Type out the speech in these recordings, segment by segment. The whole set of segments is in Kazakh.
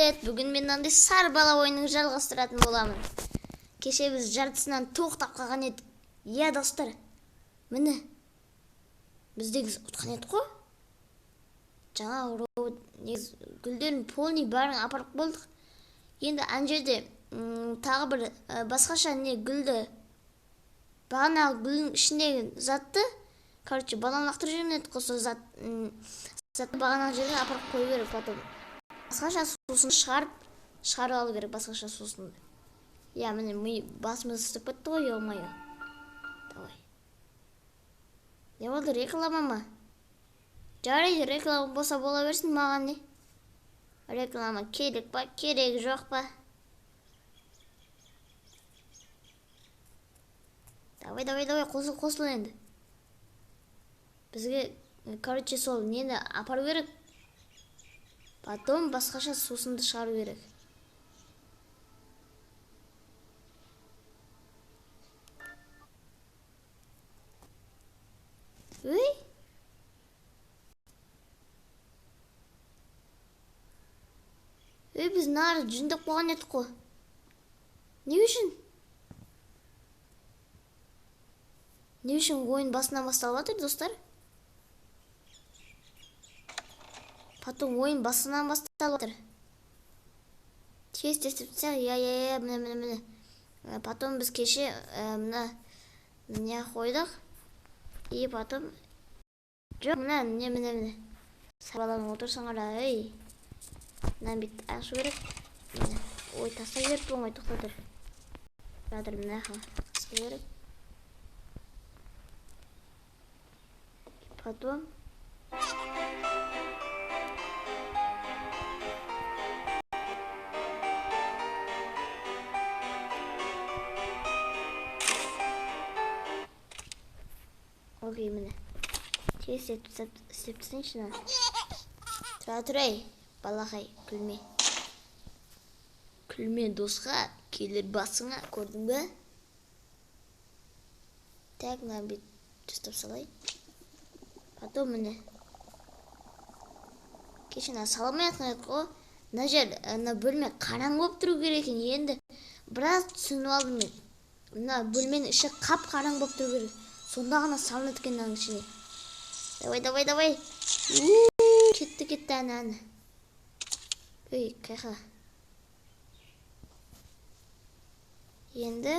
Evet, bugün мен андай сары бала ойынын жалғастыратын боламын. Кеше біз жартысынан тоқтап қалған едік. Иә достар, міне біздегі ұтқан едік қой. Жаңа гүлдерін полный бәрін апарып болдық. Енді ана жерде тағы бір басқаша не гүлді, бағана гүлдің ішіндегі затты, короче, баланы лақтырып жіберген едік қой, сол затты бағана жерге апарып қою керек. Потом басқаша сусын шығарып алу керек, басқаша сусын. Я, міне басымыз істеп кетті ғой, ё-моё. Давай. Не болды, реклама ма? Жарайды, реклама болса бола берсін, маған не? Реклама керек па, керек жоқ па? Давай, қосыл енді. Бізге, короче, сол нені апару керек. Потом басқаша сусынды шығару керек. Біз нары жүндеп қойған едік қой. Не үшін? Не үшін ойын басынан басталып жатыр, достар? Потом ойын басынан басталып жатыр. Тез я, міне. Потом біз кеше не қойдық. И потом жоқ, міне. Сабаланып отырсың ара, ей. Мынаны бүйтіп ашу керек. Ой, тастай беріп оңай, тоқта тұр. Жатыр, мына қысқы керек. Потом окей, міне. Тез істептісінші на. Тұра-тұрай, балақай, күлме. Күлме досқа, келер басыңа, көрдің бе? Так, мына бет жүстіп салай. Потом міне. Кешін саламай атқан еді ғой. Мына жер, бөлме қараң болып тұру керек екен. Енді біраз түсініп алдым мен. Мына бөлменің іші қап қараң болып тұру керек. Сонда ғана салынады екен мынаның ішіне. Давай. Кетті әні. Ой, қайқа. Енді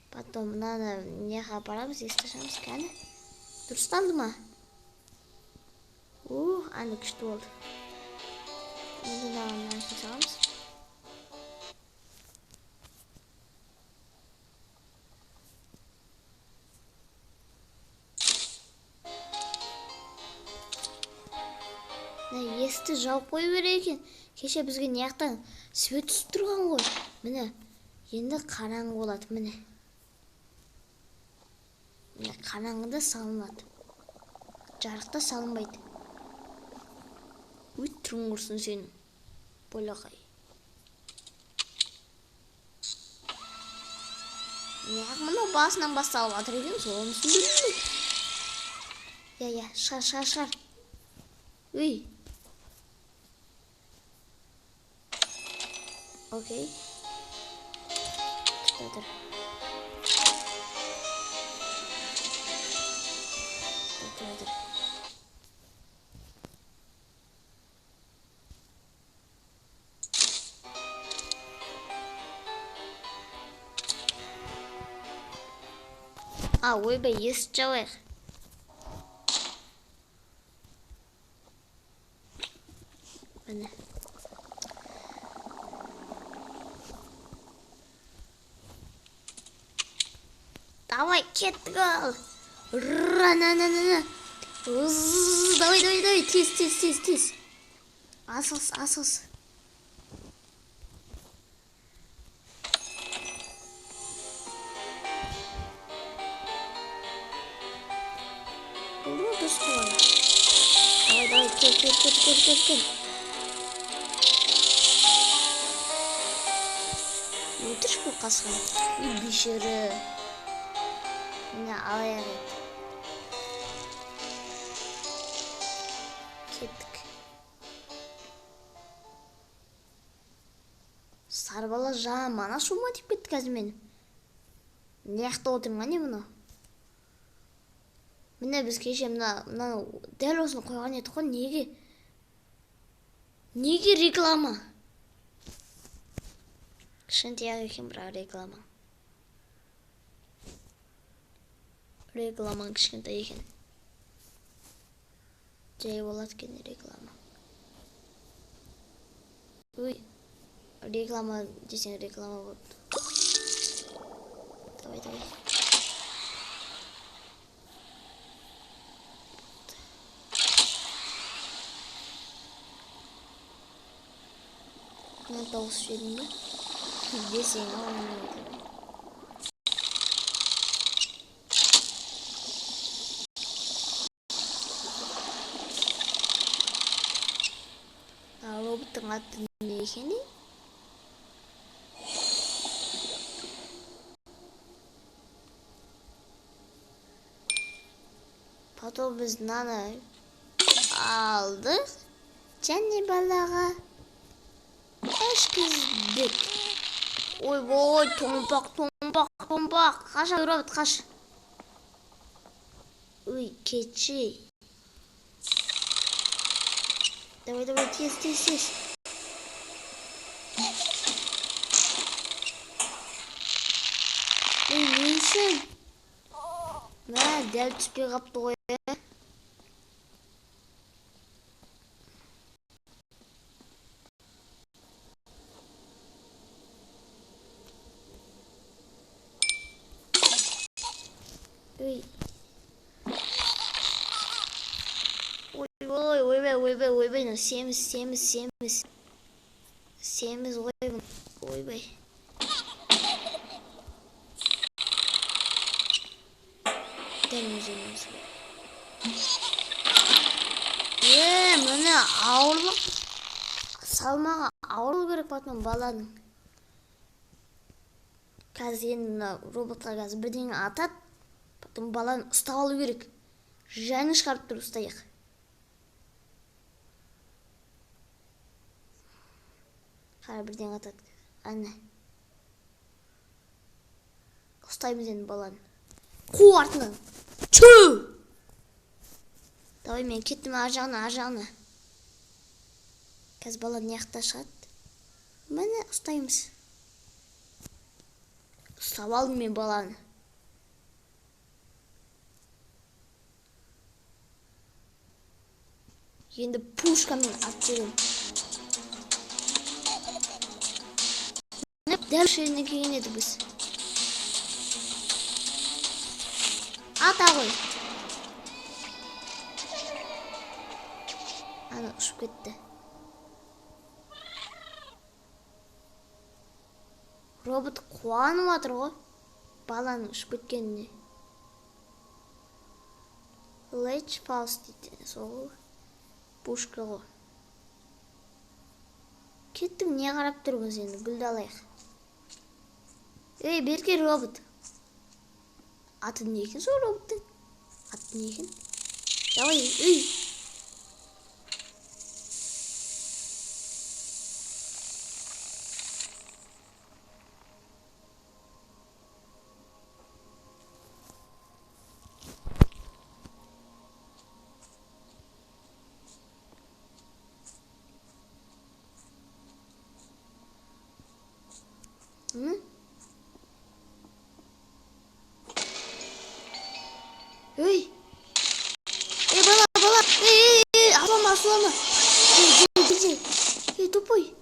потом мынаны неға апарамыз, естішамыз кәні. Дұрысталды ма? Әні күшті болды. Енді мынаны саламыз. Есті жауып қой берек екен. Кеше бізге неяқтан свет түсіп тұрған ғой. Міне, енді қараңғы болады, міне. Қараңғыда салынады. Жарықта салынбайды. Түрің құрсын сен, болақай. Неғақ мұны басынан басталып атыр екен, сонысын білмейді. Я, шығар. Үй. Окей. Тұр. Ойбай, есіп жауайық. Міне. Давай, кеттік ал. Ра-на-на-на-на. Давай. Тез. Асығыс. Дұрыс қылан. Давай, кел. Өтіріш бұл қасқан. Бешері. Міне алаяқ ет. Кеттік. Сары бала жаман ашуыма тиіп кетті қазір менің. Не жақта отырмын не мұны? Міне біз кеше мына дәл осыны қойған едік қой. Неге реклама? Кішкентай екен бірақ реклама. Рекламаң кішкентай екен. Жай болады екен реклама. Ой, реклама десең реклама болады. Давай. Мен дауыс жедім бе? Десең ауырмай өтеді. Роботтың аты не екен? Потом біз мынаны алдық және балаға ішкіздік. Ой, томпақ. Қаша, робот, қаша. Ой, кетші. Давай, тез. Ой, не үшін? Мә, дәл түспей қапты ғой. Ойбай, семіз. Семіз ойбай. Дәл өзіміз. Міне ауырлық. Салмаға ауырлы керек батман баланың. Қазір енді роботқа қазір бірдеңе атат. Потом баланы ұстап алу керек. Жаны шығарып тұрып ұстайық. Қара бірден атат. Әне. Ұстаймыз енді баланы. Қу артынан. Чу! Давай мен кеттім ар жағына. Қазір бала не жақта шығады. Міне ұстаймыз. Ұстап алдым мен баланы. Енді пушкамен атып дәл жеріне келген еді біз. Ата ғой. Ана ұшып кетті. Робот қуанып жатыр ғой. Баланың ұшып кеткеніне. Лэч паус дейді. Сол пушка ғой. Кеттің, не қарап тұрмыз енді, гүлді алайық. Ей, берке робот. Аты не екен сол роботтың? Аты не екен? Давай, ей. Ей, бала, аслама. Ей, тупой.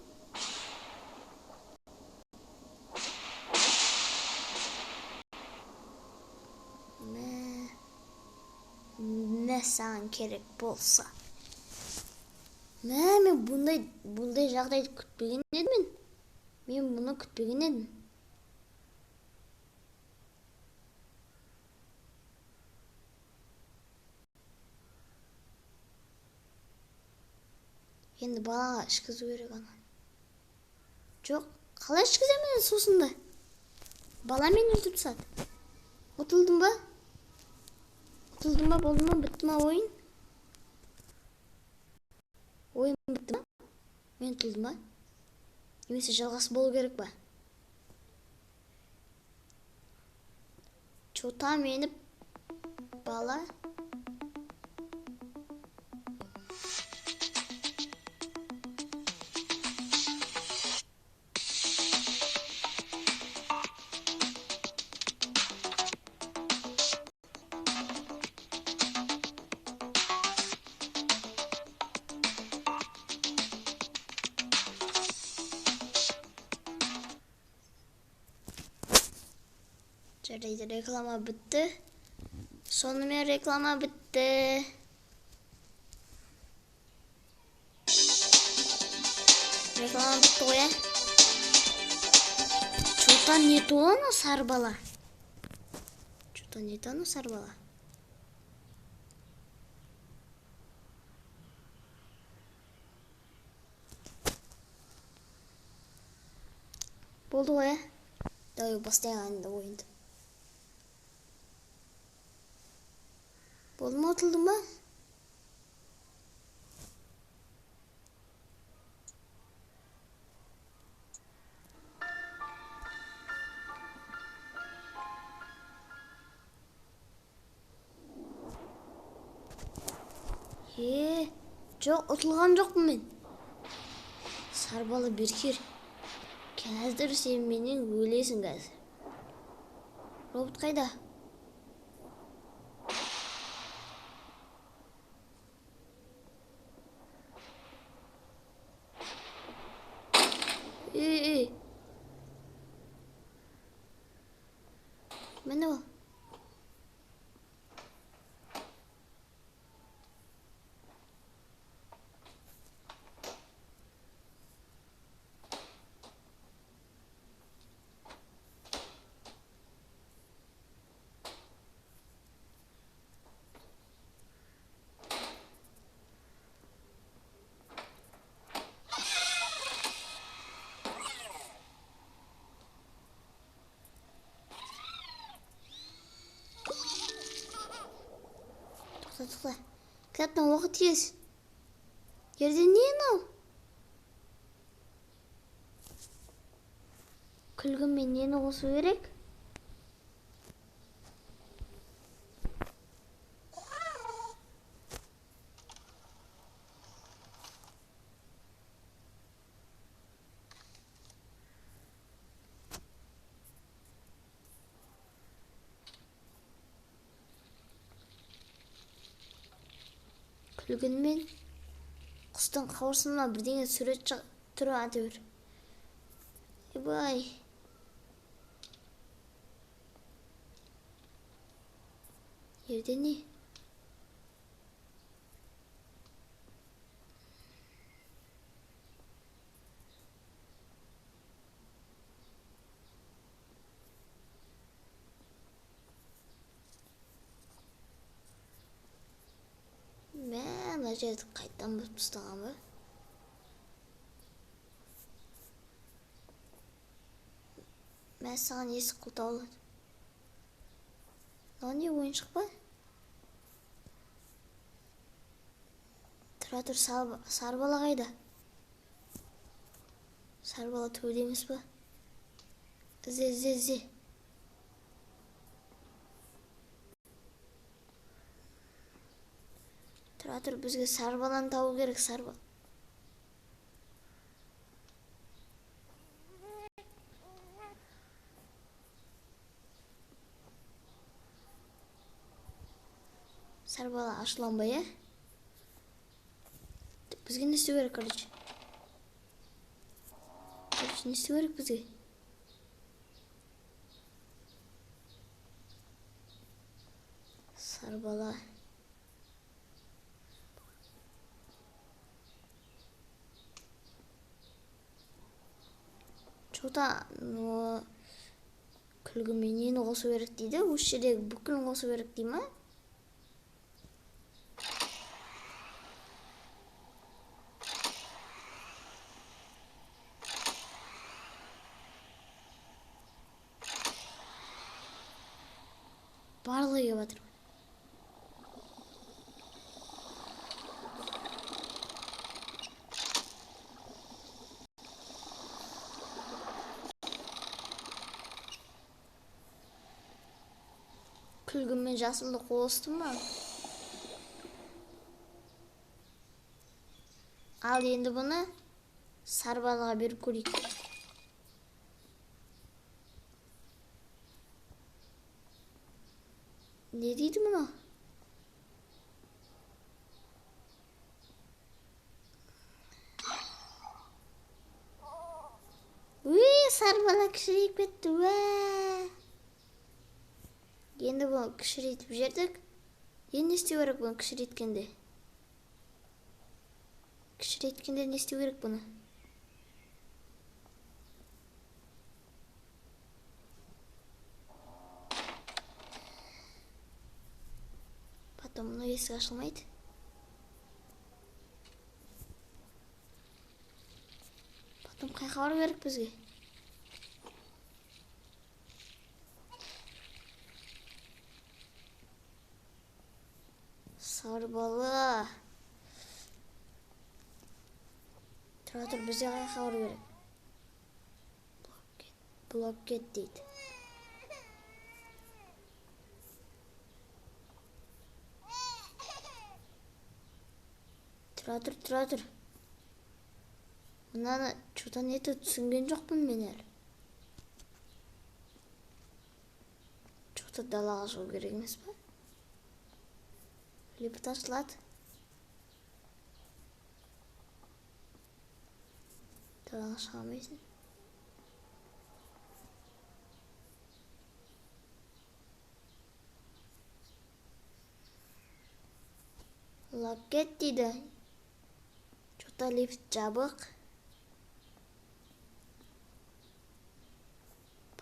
Мә саған керек болса. Мен бұндай жағдайды күтпеген едім. Мен бұны күтпеген едім. Енді балаға ішкізу керек ана. Жоқ, қалай ішкіземін сосында? Бала мені өлтіріп тастады. Ұтылдым ба? Болды ма? Бітті ма ойын? Ойын бітті ма? Мен ұтылдым ба? немесе жалғасы болу керек па? Чота меніп бала. Жарайды, реклама бітті. Сонымен реклама бітті. Реклама бітті ғой, Чотан не тоны сары бала? Чотан не тоны сары бала? Болды ғой, Давай бастайық енді ойынды. Болды ма, ұтылды ма? Жоқ, ұтылған жоқпын мен. Сарбалы беркер. Қазір сен менен өлесің қазір. Робот қайда? Мені ол. Тоқта. Кітаптан оқы тез. Жерде не мынау? Күлгінмен нені қосу керек? Күлгінмен құстың қауырсынына бірдеңе сурет түрі әтеуір. Бай. Ерде не? Мә жерді қайттан бұзып тастаған ба? Мә саған есік құлтаулады. Мынау не, ойыншық па? Тұра тұр, сары бала қайда? Сары бала төбеде емес па? Ізде. Тұра тұр, бізге сары баланы табу керек, сары бала. Сары бала ашуланбай, Бізге не істеу керек, короче? Не істеу керек бізге? Сары бала. Чота күлгімен нені қосу керек дейді? Осы жердегі бүкілін қосу керек дей ма? Барлығы кеп жатыр. күлгенмен жасылды қосты ма? Ал енді бұны сарбалаға беріп көрейік. Не дейді мұны? Сарбала кішірейіп кетті. Енді бұл кішірейтіп жердік. Енді не істеу керек бұны кішірейткенде? Кішірейткенде не істеу керек бұны? Потом мұны есік ашылмайды. Потом қайқа бару керек бізге? Сарбалы. Тұр, бізде қайқа бару керек? Блокет дейді. Тұр. Мынаны чотан еті түсінген жоқпын мен әлі. Чота далаға шығу керек емес па? Лепт ашылады. Далаға шыға алмайсың. Лакет дейді. Чота лифт жабық.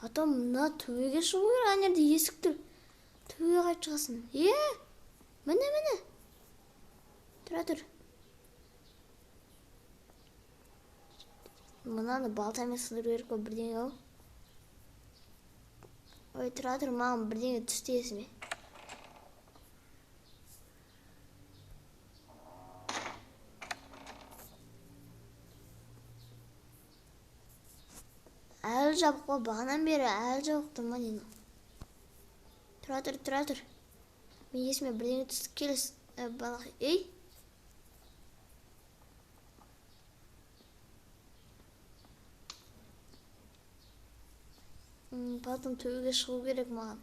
Потом мына төбеге шығу керек, ана жерде есік тұр. Төбеге қайтып шығасың. Міне. Тұр. Мынаны балтамен сындыру керек па бірдеңе ау? Ой, тұр, маған бірдеңе түсті есіме. Әлі жабық па, бағанан бері әлі жабықты ма нені? Тұр. Мен есіме бірдеңе түсті, келіс балақ. Потом төбеге шығу керек маған.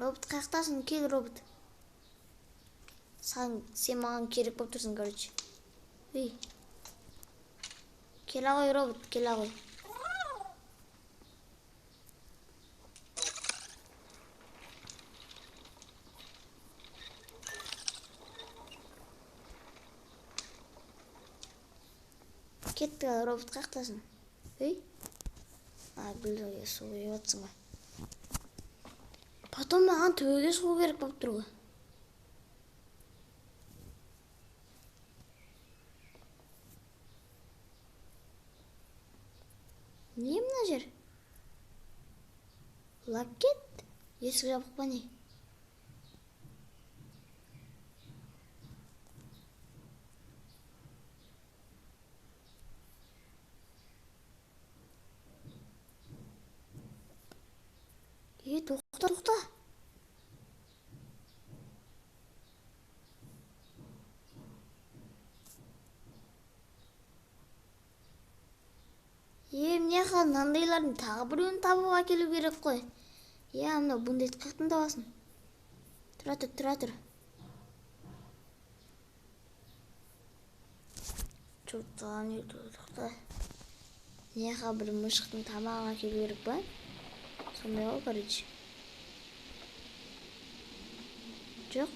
Робот қаяқтасың, кел робот. Сен маған керек болып тұрсың, короче. Кела ғой робот, кела ғой. Кетті робот қаяқтасың. Гүлдерге су құйып отырсың ғой. Потом маған төбеге шығу керек болып тұр ғой. Не мына жер? Лакет? Есік жабық па не? Тоқта. Міне мынандайлардың тағы біреуін табып әкелу керек қой. Мына бұндайды қаяқтан табасың? Тұра. Тоқта. Неға бір мұшықтың тамағын әкелу керек па? Сондай ғой, короче. Жоқ.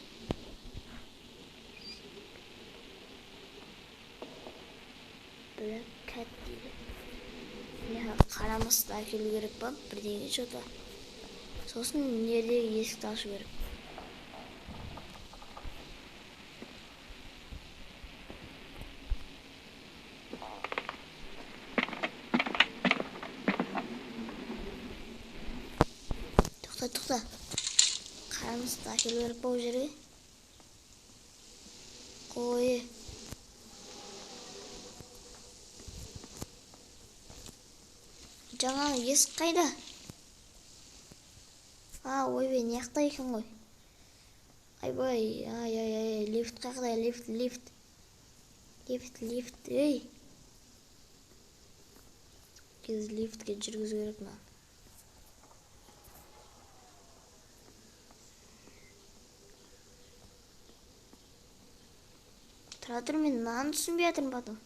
Black cat дейді. Қарамысты әкелу керек па? Бірдеңе жота. Сосын нердегі есікті ашу керек. Тоқта. Қарамысты әкелу керек па ол жерге? Қой. Жаңағы есік қайда? Ойбай, не жақта екен ғой? Айбай, лифт қайда? Лифт, ей! Кез лифтке жүргізу керек маған. Тұра тұр, мен мынаны түсінбей жатырмын потом.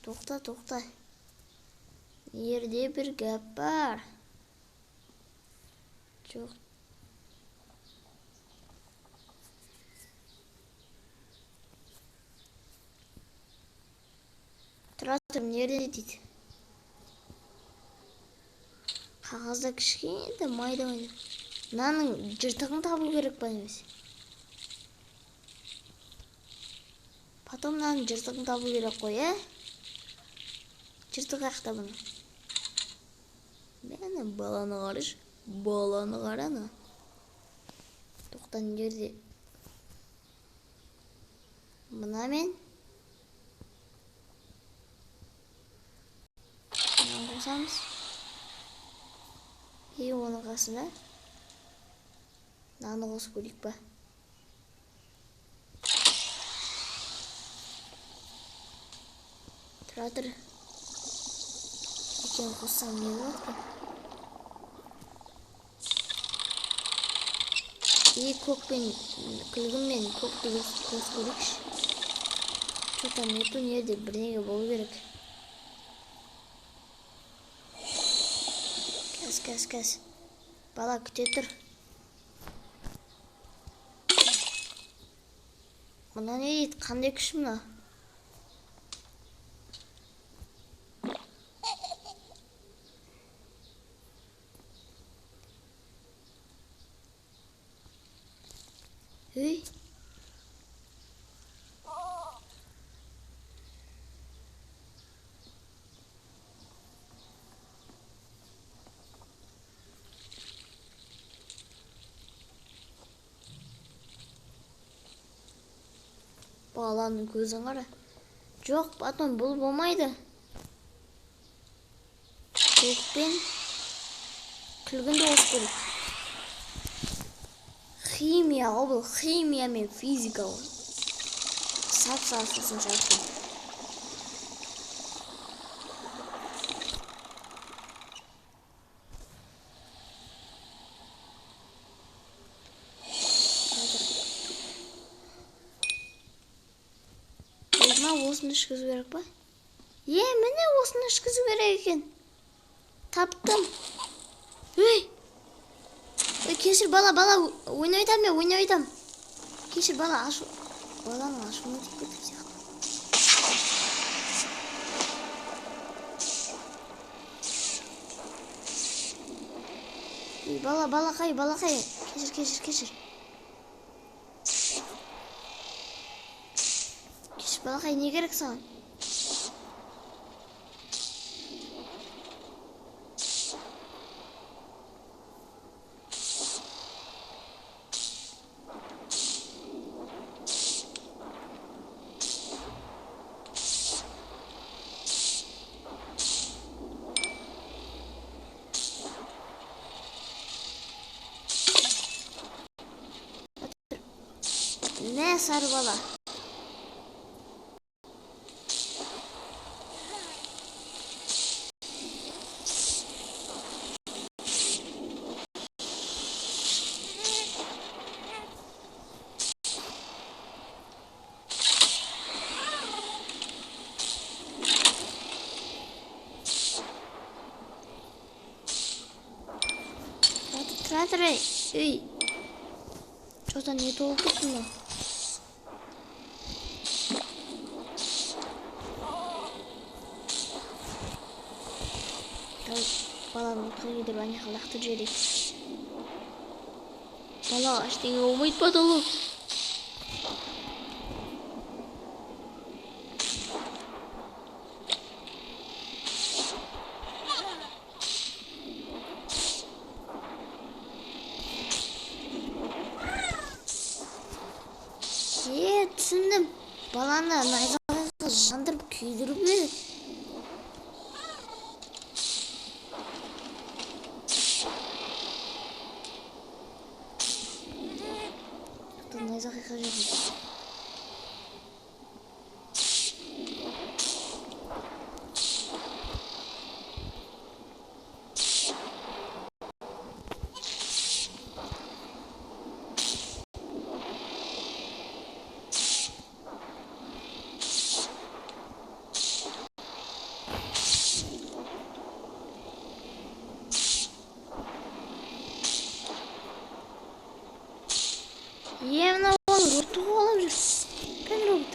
Тоқта. Ерде бір гәп бар. Жоқ. Тұра тұр, нерде дейді. Қағазда кішкене майда ойнап. Мынаның жыртығын табу керек па немесе? Потом мынаның жыртығын табу керек қой, Жыртық қаяқта бұны? Мені баланы қараны. Тоқтан жерде. Мына мен. Мынаны қосамыз. Оның қасында. Мынаны қосып көрейік па? Тұра тұр. Екен қоссам не болады па? Көкпен, күлгінмен көкті қосып көрейікші. Что-то нету нерде, бірнеге болу керек. Кәс. Бала күте тұр. Мұна не дейді? Қандай күш мұна? Ей! Баланың көзін қара. Жоқ, потом бұл болмайды. Көкпен күлгінді қосып көрейік. Химия бұл, химия мен физика ол. Сап-сапсысын шарттым. Осыны ішкізу керек па? Міне осыны ішкізу керек екен. Таптым. Кешір бала, ойнайтам. Кешір бала, ашу. Баланың ашуына тек кетіп сияқты. Балақай. Кешір. Балақай, не керек саған? Ne sarı bala? Тратырай, үй. Что-то не толку было. Баланы қойдыр, бәне қалақты жерек. Бала, ештеңе болмайды потолок. Түсіндім. Баланы найзағайға жандырып күйдіріп еді. Майза қиқы жүрді. Мына роботты қуалап жүр. Кәне робот.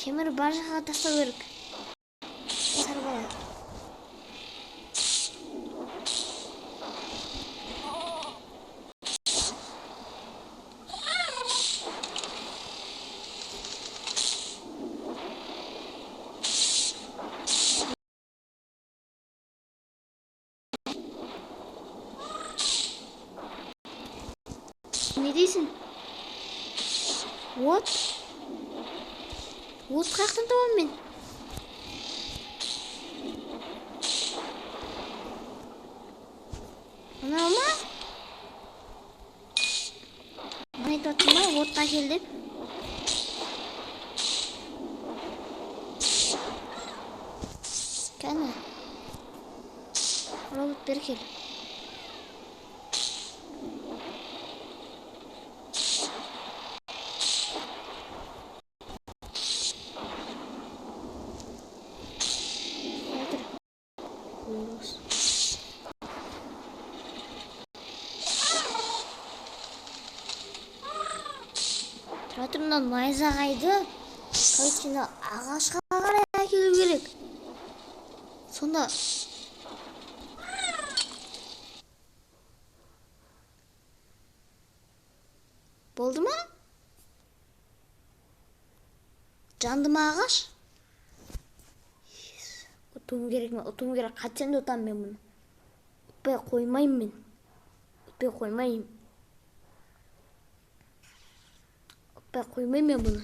Темір бар жаққа тастау керек. Сарбалай. Ne дейсің? От? От қаяқтан табамын мен? Мынау ма? Мен айтып отырмын ба, отқа кел деп. Кәне. Робот бері кел. Тұра тұр, мына найзағайды короче ағашқа қарай әкелу керек. Сонда болды ма? Жанды ма ағаш? Ұтуым керек ме? Ұтуым керек. Қатсем де ұтамын мен бұны. Ұтпай қоймайым мен. Ұтпай қоймайым. Ұтпай қоймайым мен бұны.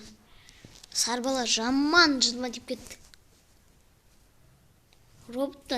Сарбала жаман жыныма тиіп кетті. Роботты